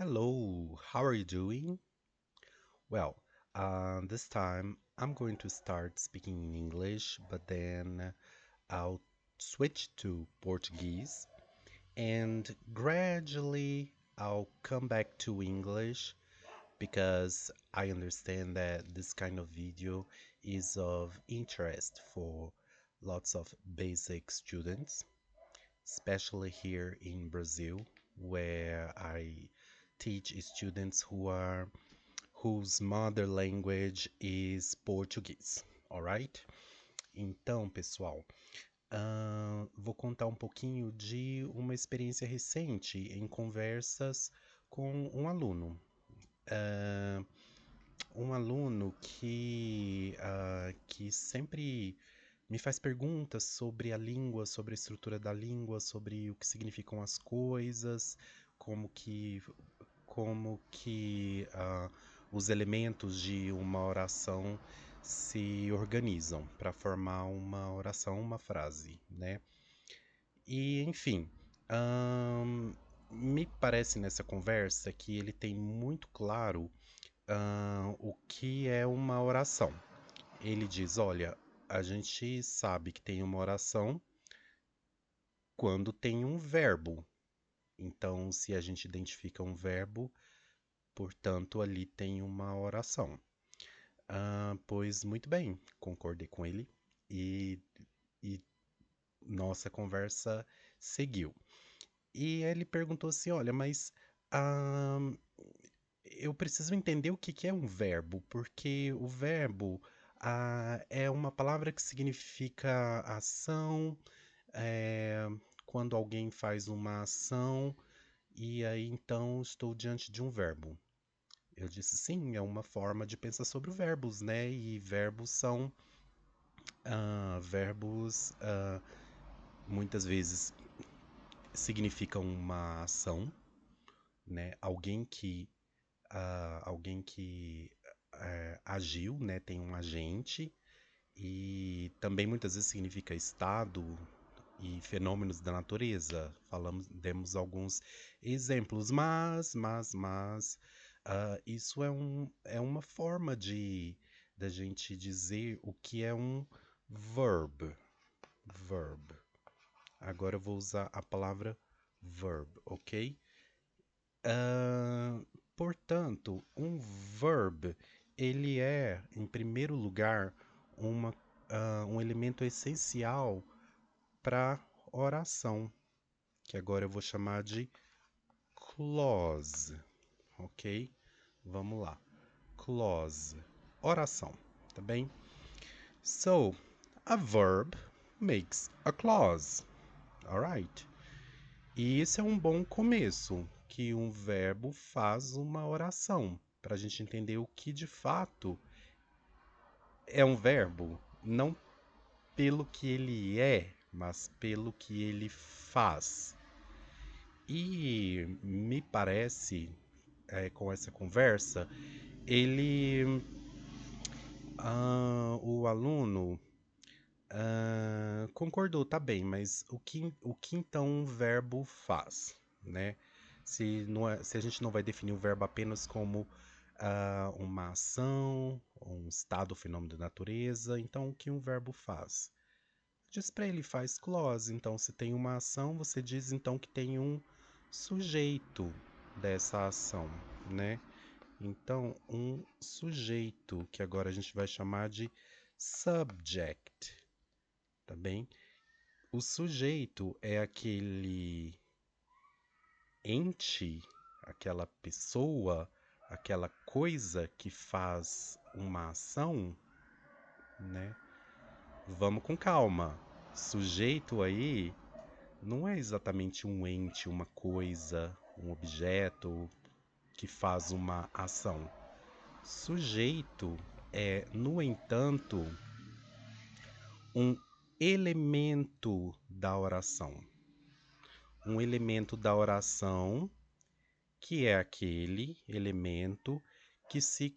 Hello, how are you doing? Well, this time I'm going to start speaking in English, but then I'll switch to Portuguese and gradually I'll come back to English because I understand that this kind of video is of interest for lots of basic students, especially here in Brazil, where I teach students whose mother language is português, alright? Então, pessoal, vou contar um pouquinho de uma experiência recente em conversas com um aluno. Ah, um aluno que sempre me faz perguntas sobre a língua, sobre a estrutura da língua, sobre o que significam as coisas, como que os elementos de uma oração se organizam para formar uma oração, uma frase, né? E, enfim, me parece nessa conversa que ele tem muito claro o que é uma oração. Ele diz: olha, a gente sabe que tem uma oração quando tem um verbo. Então, se a gente identifica um verbo, portanto, ali tem uma oração. Pois muito bem, concordei com ele e, e nossa conversa seguiu. E ele perguntou assim: olha, mas ah, eu preciso entender o que que é um verbo, porque o verbo é uma palavra que significa ação, é, quando alguém faz uma ação, e aí então estou diante de um verbo. Eu disse sim, é uma forma de pensar sobre verbos, né? E verbos são verbos muitas vezes significam uma ação, né? Alguém que agiu, né? Tem um agente e também muitas vezes significa estado e fenômenos da natureza. Demos alguns exemplos, mas isso é uma forma de da gente dizer o que é um verb. Verb. Agora eu vou usar a palavra verb, ok? Ah, portanto, um verb, ele é, em primeiro lugar, um elemento essencial para oração, que agora eu vou chamar de clause, ok? Vamos lá. Clause, oração, tá bem? So, a verb makes a clause, alright? E isso é um bom começo, que um verbo faz uma oração, para a gente entender o que de fato é um verbo, não pelo que ele é, mas pelo que ele faz. E me parece, com essa conversa, ele, o aluno, concordou, tá bem, mas o que então um verbo faz, né? Se a gente não vai definir o verbo apenas como uma ação, um estado ou fenômeno da natureza, então o que um verbo faz? Diz para ele, faz clause. Então, se tem uma ação, você diz então que tem um sujeito dessa ação, né? Então, um sujeito, que agora a gente vai chamar de subject, tá bem? O sujeito é aquele ente, aquela pessoa, aquela coisa que faz uma ação, né? Vamos com calma. Sujeito aí não é exatamente um ente, uma coisa, um objeto que faz uma ação. Sujeito é, no entanto, um elemento da oração. Um elemento da oração que é aquele elemento que se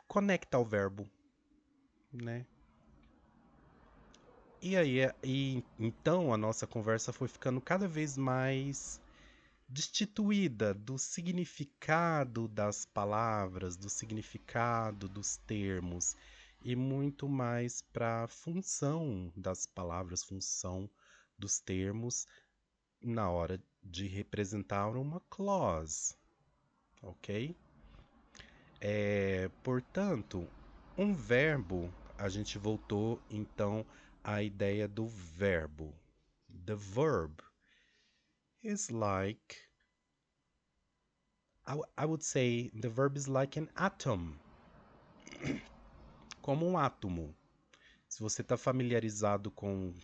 conecta ao verbo, né? E aí, então a nossa conversa foi ficando cada vez mais destituída do significado das palavras, do significado dos termos, e muito mais para a função das palavras, função dos termos na hora de representar uma clause, ok? Portanto, um verbo, a gente voltou então à ideia do verbo. The verb is like, I would say, the verb is like an atom, como um átomo. Se você está familiarizado com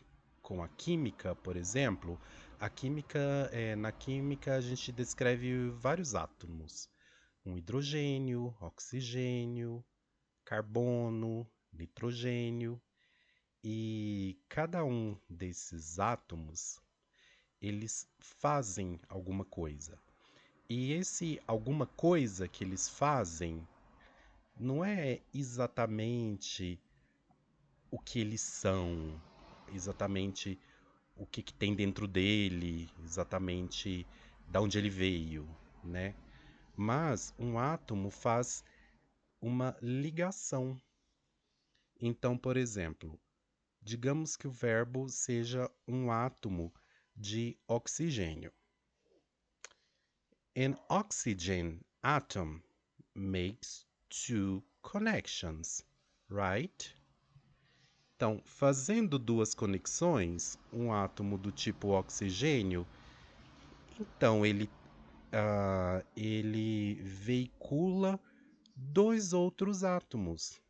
a química, por exemplo, na química a gente descreve vários átomos. Um hidrogênio, oxigênio, carbono, nitrogênio. E cada um desses átomos, eles fazem alguma coisa. E esse alguma coisa que eles fazem não é exatamente o que eles são, exatamente o que tem dentro dele, exatamente da onde ele veio, né? Mas um átomo faz uma ligação. Então, por exemplo, digamos que o verbo seja um átomo de oxigênio. An oxygen atom makes two connections, right? Então, fazendo duas conexões, um átomo do tipo oxigênio, então ele veicula dois outros átomos.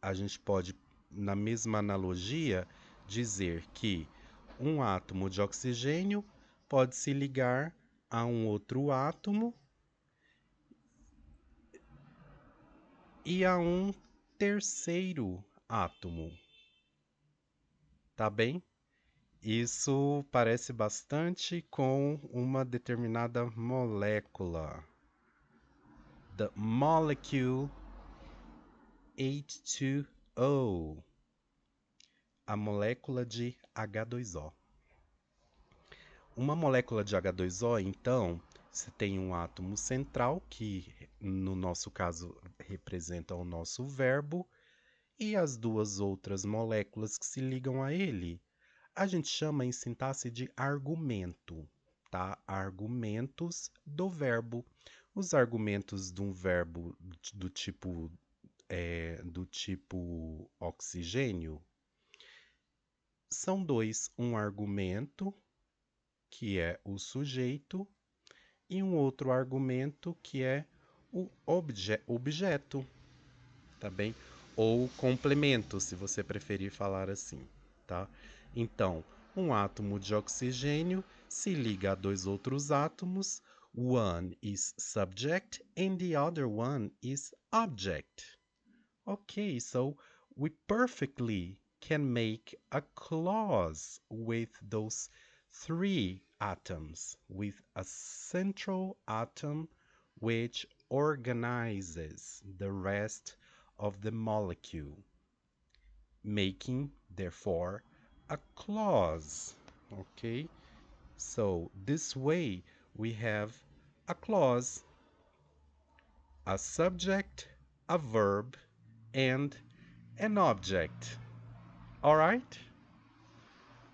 A gente pode, na mesma analogia, dizer que um átomo de oxigênio pode se ligar a um outro átomo e a um terceiro átomo. Tá bem? Isso parece bastante com uma determinada molécula. The molecule H2O, a molécula de H2O. Uma molécula de H2O, então, você tem um átomo central, que no nosso caso representa o nosso verbo, e as duas outras moléculas que se ligam a ele. A gente chama em sintaxe de argumento, tá? Argumentos do verbo. Os argumentos de um verbo do tipo oxigênio são dois: um argumento, que é o sujeito, e um outro argumento, que é o objeto, tá bem? Ou complemento, se você preferir falar assim, tá? Então, um átomo de oxigênio se liga a dois outros átomos. One is subject and the other one is object. Okay, so we perfectly can make a clause with those three atoms, with a central atom which organizes the rest of the molecule, making, therefore, a clause. Okay, so this way we have a clause, a subject, a verb, and an object. All right?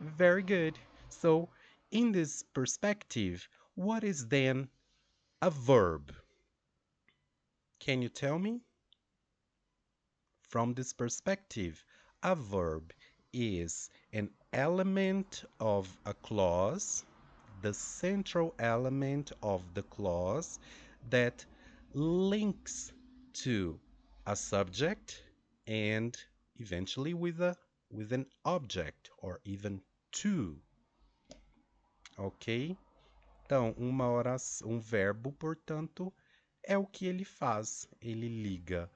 Very good. So, in this perspective, what is then a verb? Can you tell me? From this perspective, a verb is an element of a clause, the central element of the clause that links to a subject and eventually with an object or even two. Ok? Então, um verbo, portanto, é o que ele faz. Ele liga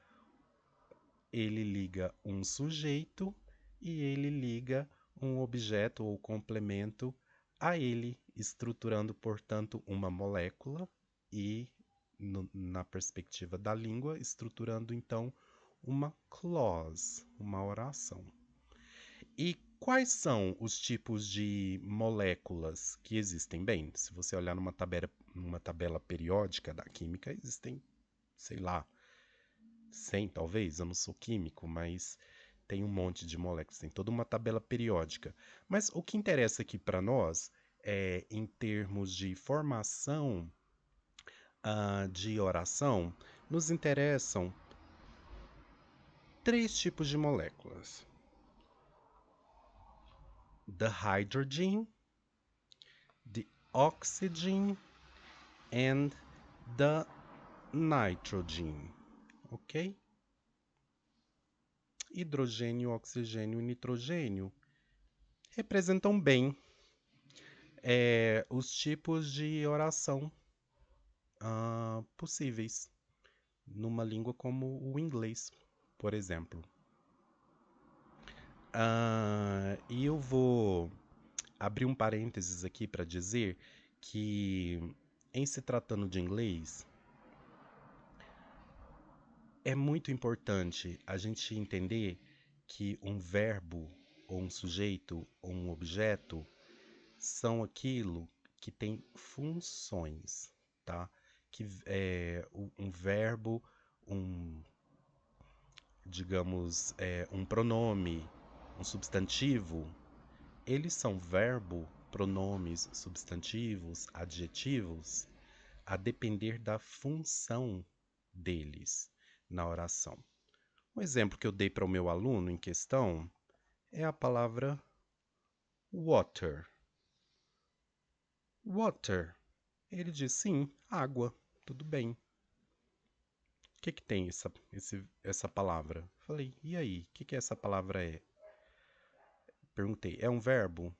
um sujeito e ele liga um objeto ou complemento a ele, estruturando, portanto, uma molécula e, na perspectiva da língua, estruturando, então, uma clause, uma oração. E Quais são os tipos de moléculas que existem? Bem, se você olhar numa tabela periódica da química, existem, sei lá, 100 talvez, eu não sou químico, mas tem um monte de moléculas, tem toda uma tabela periódica. Mas o que interessa aqui para nós é, em termos de formação de oração, nos interessam três tipos de moléculas: the hydrogen, the oxygen and the nitrogen, ok? Hidrogênio, oxigênio e nitrogênio representam bem os tipos de oração possíveis numa língua como o inglês, por exemplo. E eu vou abrir um parênteses aqui para dizer que, em se tratando de inglês, é muito importante a gente entender que um verbo, ou um sujeito, ou um objeto são aquilo que tem funções, tá? Que é um verbo, digamos, um pronome, um substantivo, eles são verbo, pronomes, substantivos, adjetivos, a depender da função deles na oração. Um exemplo que eu dei para o meu aluno em questão é a palavra water. Water. Ele diz sim, água, tudo bem. O que tem essa palavra? Falei, e aí, o que essa palavra é? Perguntei, é um verbo?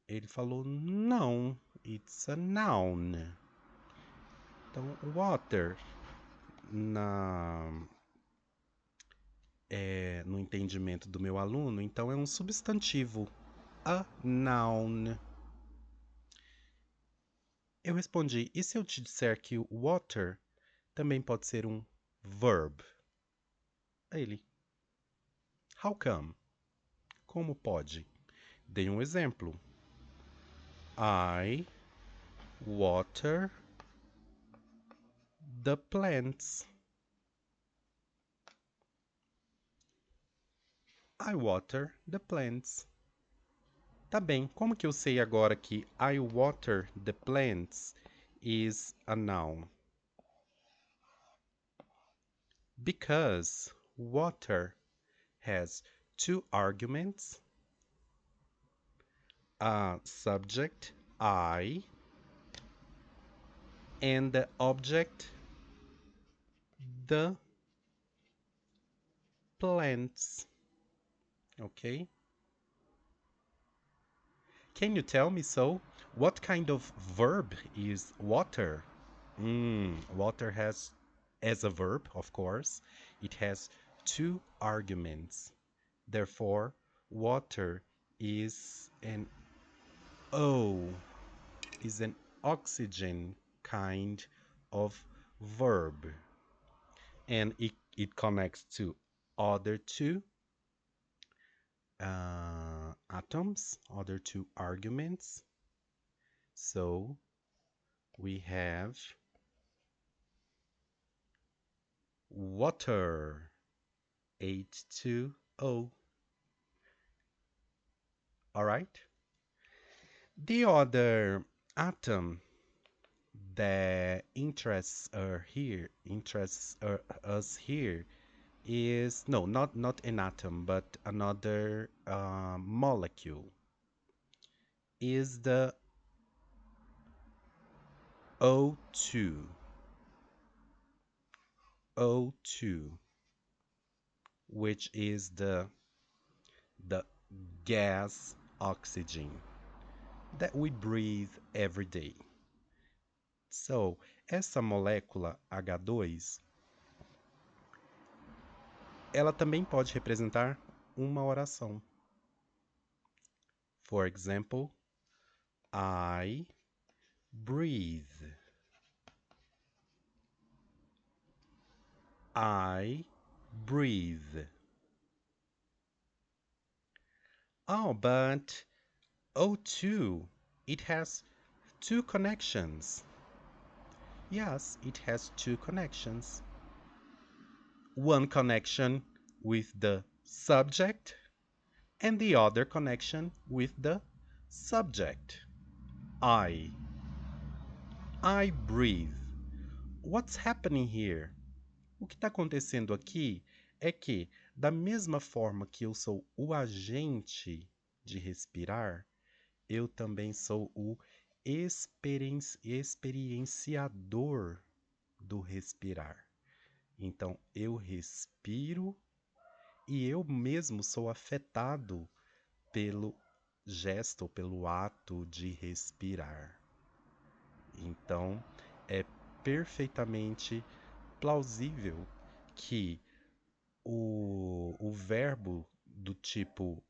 Ele falou, não, it's a noun. Então, water, no entendimento do meu aluno, então é um substantivo, a noun. Eu respondi, e se eu te disser que water também pode ser um verb? Aí ele, how come? Como pode? Dei um exemplo. I water the plants. I water the plants. Tá bem, como que eu sei agora que I water the plants is a noun? Because water has two arguments, a subject, I, and the object, the plants. Okay? Can you tell me so? What kind of verb is water? Water has, as a verb, of course, it has two arguments. Therefore, water is an is an oxygen kind of verb. And it connects to other two atoms, other two arguments. So we have water, H2O. All right? The other atom that interests us here is no, not an atom, but another molecule is the O2. O2, which is the gas oxygen that we breathe every day. So, essa molécula H2, ela também pode representar uma oração. For example, I breathe. I breathe. Oh, but O2, it has two connections. Yes, it has two connections. One connection with the subject and the other connection with the subject. I. I breathe. What's happening here? O que está acontecendo aqui é que, da mesma forma que eu sou o agente de respirar, eu também sou o experienciador do respirar. Então, eu respiro e eu mesmo sou afetado pelo gesto, pelo ato de respirar. Então, é perfeitamente plausível que o verbo do tipo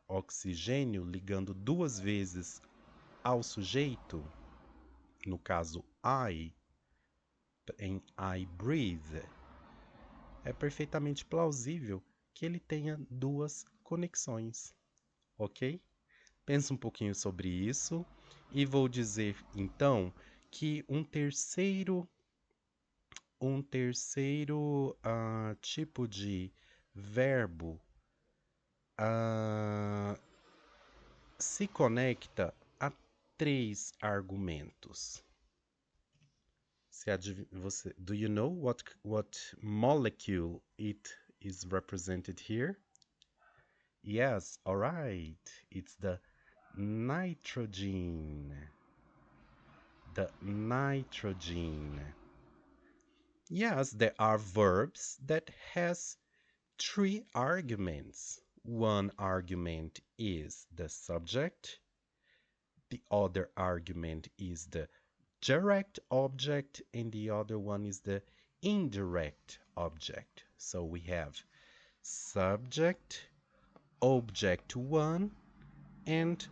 oxigênio ligando duas vezes ao sujeito, no caso em I breathe, é perfeitamente plausível que ele tenha duas conexões, ok? Pensa um pouquinho sobre isso e vou dizer então que um terceiro tipo de verbo se conecta a três argumentos. Do you know what molecule it is represented here? Yes, all right. It's the nitrogen. The nitrogen. Yes, there are verbs that has three arguments. One argument is the subject. The other argument is the direct object, and the other one is the indirect object. So we have subject, object 1, and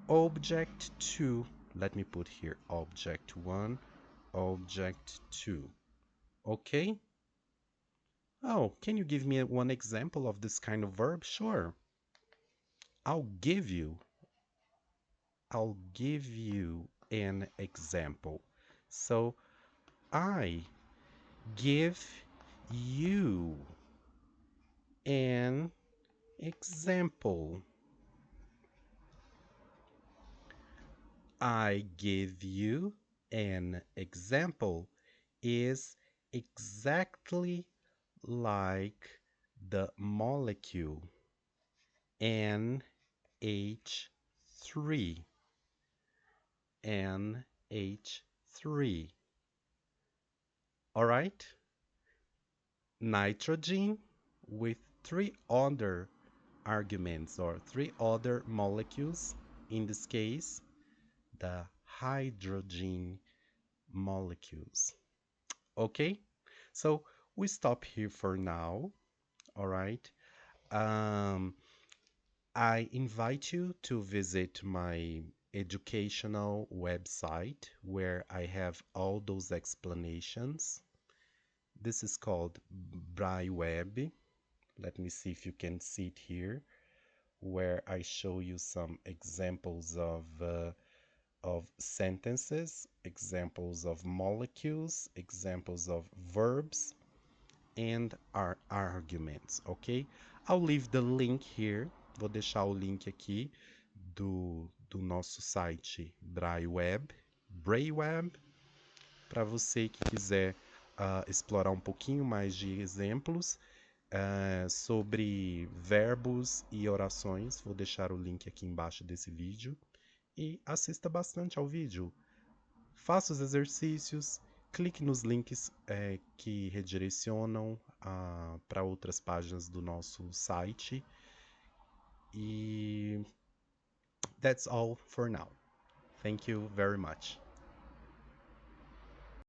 object 2. Let me put here object 1, object 2. Okay? Oh, can you give me one example of this kind of verb? Sure. I'll give you an example. So I give you an example. I give you an example is exactly like the molecule NH3. NH3. All right? Nitrogen with three other arguments or three other molecules, in this case, the hydrogen molecules. Okay? So we stop here for now. All right? I invite you to visit my educational website where I have all those explanations. This is called BrailleWeb. Let me see if you can see it here, where I show you some examples of sentences, examples of molecules, examples of verbs, and our arguments, ok? I'll leave the link here. Vou deixar o link aqui do nosso site BrailleWeb, para você que quiser explorar um pouquinho mais de exemplos sobre verbos e orações. Vou deixar o link aqui embaixo desse vídeo e assista bastante ao vídeo. Faça os exercícios, clique nos links que redirecionam para outras páginas do nosso site. E that's all for now. Thank you very much.